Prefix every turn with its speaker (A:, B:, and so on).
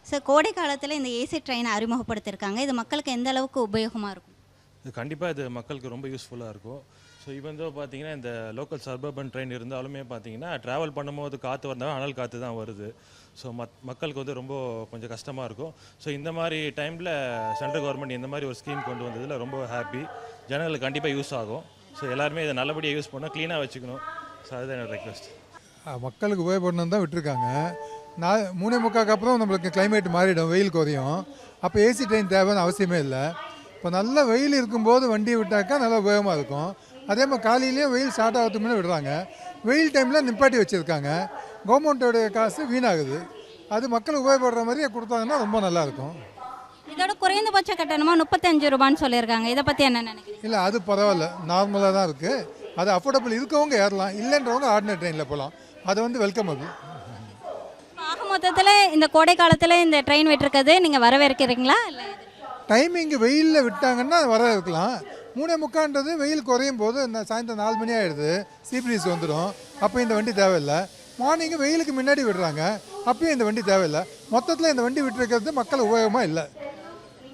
A: So கோடை காலத்தில் இந்த ஏசி ட்ரெயினை அறிமுகப்படுத்தியிருக்காங்க. இது மக்களுக்கு எந்த அளவுக்கு உபயோகமாக இருக்கும்?
B: இது கண்டிப்பாக இது மக்களுக்கு ரொம்ப யூஸ்ஃபுல்லாக இருக்கும். ஸோ இவன் பார்த்தீங்கன்னா இந்த லோக்கல் சர்பர்பன் ட்ரெயின் இருந்தாலுமே பார்த்தீங்கன்னா ட்ராவல் பண்ணும்போது காற்று வந்தாலும் அனல் காற்று தான் வருது. ஸோ மக்களுக்கு வந்து ரொம்ப கொஞ்சம் கஷ்டமாக இருக்கும். ஸோ இந்த மாதிரி டைமில் சென்ட்ரல் கவர்மெண்ட் இந்த மாதிரி ஒரு ஸ்கீம் கொண்டு வந்ததில் ரொம்ப ஹாப்பி. ஜனங்களுக்கு கண்டிப்பாக யூஸ் ஆகும். ஸோ எல்லாருமே இதை நல்லபடியாக யூஸ் பண்ணால் க்ளீனாக வச்சுக்கணும். ஸோ அதுதான் என்னோட ரெக்வஸ்ட்.
C: மக்களுக்கு உபயோகப்படணும் தான் விட்டுருக்காங்க. 3:45 அப்புறம் நம்மளுக்கு கிளைமேட் மாறிடும், வெயில் குறையும். அப்போ ஏசி ட்ரெயின் தேவைன்னு அவசியமே இல்லை. இப்போ நல்ல வெயில் இருக்கும்போது வண்டியை விட்டாக்கா நல்லா உபயோகமாக இருக்கும். அதே மாதிரி காலையிலேயே வெயில் ஸ்டார்ட் ஆகிறதுக்கு முன்னே விடுறாங்க. வெயில் டைமில் நிப்பாட்டி வச்சுருக்காங்க. கவர்மெண்ட்டோடைய காசு வீணாகுது. அது மக்கள் உபயோகப்படுற மாதிரி கொடுத்தாங்கன்னா ரொம்ப நல்லாயிருக்கும்.
A: இதோட குறைந்தபட்ச கட்டணமாக 35 ரூபான்னு சொல்லியிருக்காங்க. இதை பற்றி என்ன நினைக்கிறீங்க?
C: இல்லை, அது பரவாயில்ல, நார்மலாக தான் இருக்குது. அது அஃபோர்டபுள் இருக்கவங்க ஏறலாம், இல்லைன்றவங்க ஆர்டினரி ட்ரெயினில் போகலாம். அது வந்து வெல்கம். அது
A: ஆக மொத்தத்தில் இந்த கோடை காலத்தில் இந்த ட்ரெயின் விட்டுருக்கிறது நீங்கள் வரவேற்கிறீங்களா? இல்லை
C: டைமிங்கு வெயிலில் விட்டாங்கன்னா வர இருக்கலாம். 3:45 வெயில் குறையும் போது சாயந்தரம் 4 மணி ஆகிடுது, சீ ப்ரீஸ் வந்துடும். அப்போ இந்த வண்டி தேவையில்லை. மார்னிங்கு வெயிலுக்கு முன்னாடி விடுறாங்க, அப்பயும் இந்த வண்டி தேவையில்லை. மொத்தத்தில் இந்த வண்டி விட்டுருக்கிறது மக்கள் உபயோகமாக இல்லை.